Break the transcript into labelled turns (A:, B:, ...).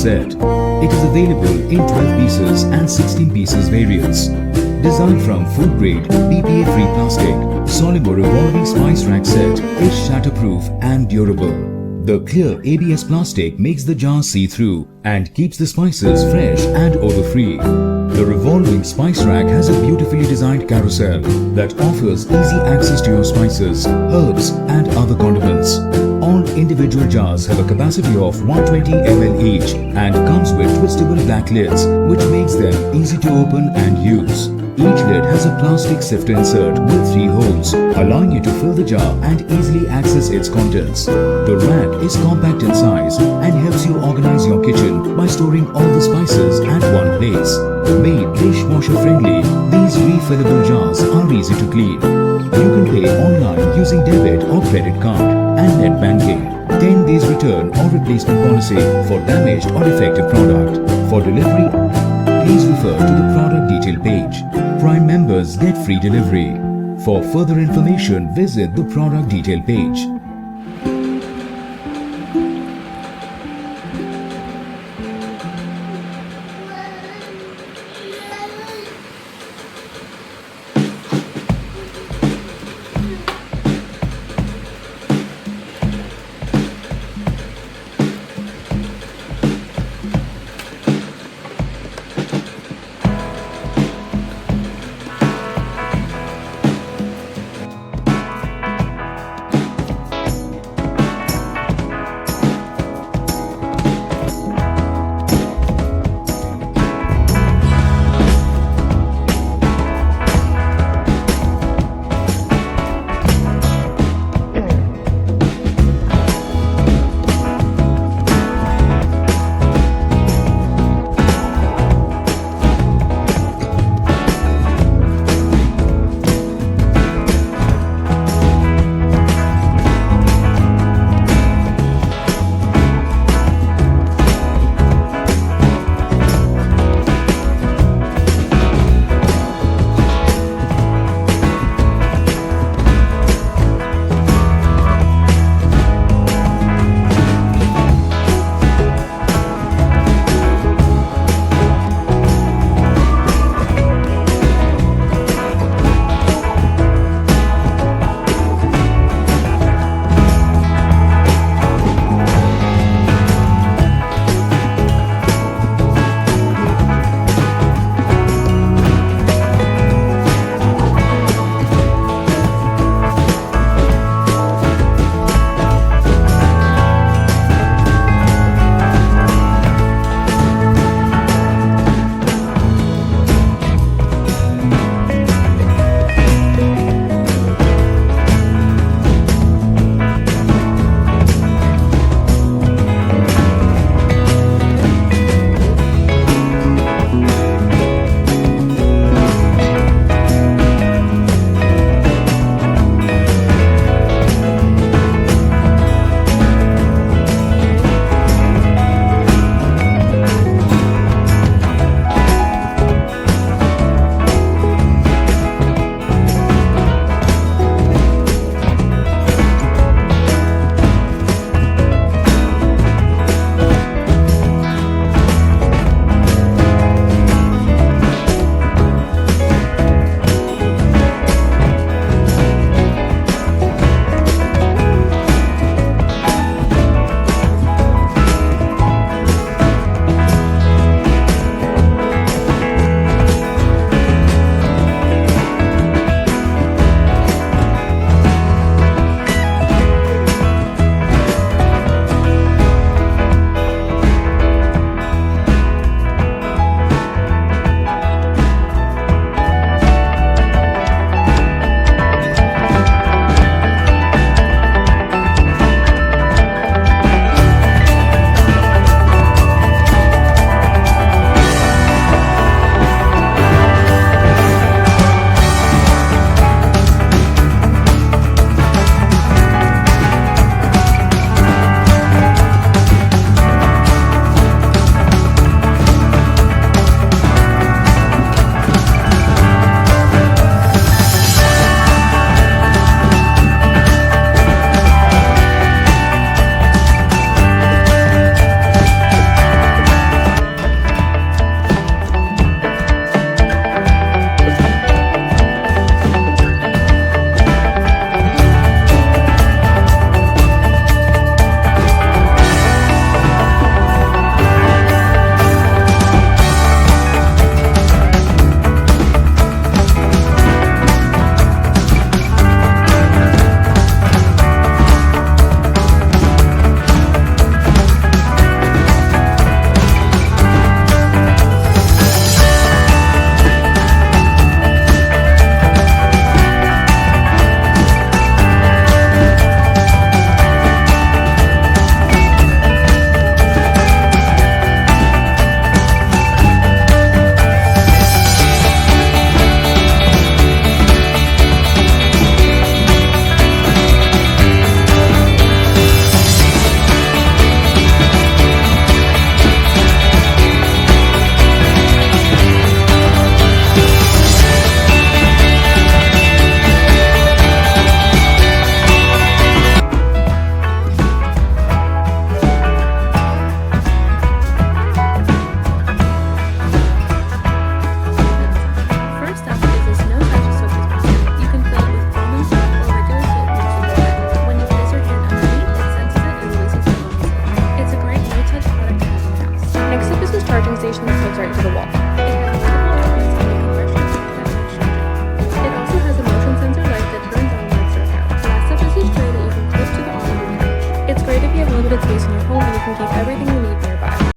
A: set. It is available in 12 pieces and 16 pieces variants. Designed from food grade BPA-free plastic, Solimo revolving spice rack set is shatterproof and durable. The clear ABS plastic makes the jar see-through and keeps the spices fresh and odor-free. The revolving spice rack has a beautifully designed carousel that offers easy access to your spices, herbs and other condiments. All individual jars have a capacity of 120 ml each and comes with twistable black lids, which makes them easy to open and use. Each lid has a plastic sifter insert with 3 holes, allowing you to fill the jar and easily access its contents. The rack is compact in size and helps you organize your kitchen by storing all the spices at one place. Made dishwasher friendly, these refillable jars are easy to clean. You can pay online using debit or credit card and net banking. 10 days return or replacement policy for damaged or defective product. For delivery, please refer to the product detail page. Prime members get free delivery. For further information, visit the product detail page.
B: just hooks right into the wall.
C: It also has a motion sensor light that turns on when it's dark out. The last step is this tray that you can clip to the arm of your couch.
B: It's great if you have limited space in your home and you can keep everything you need there.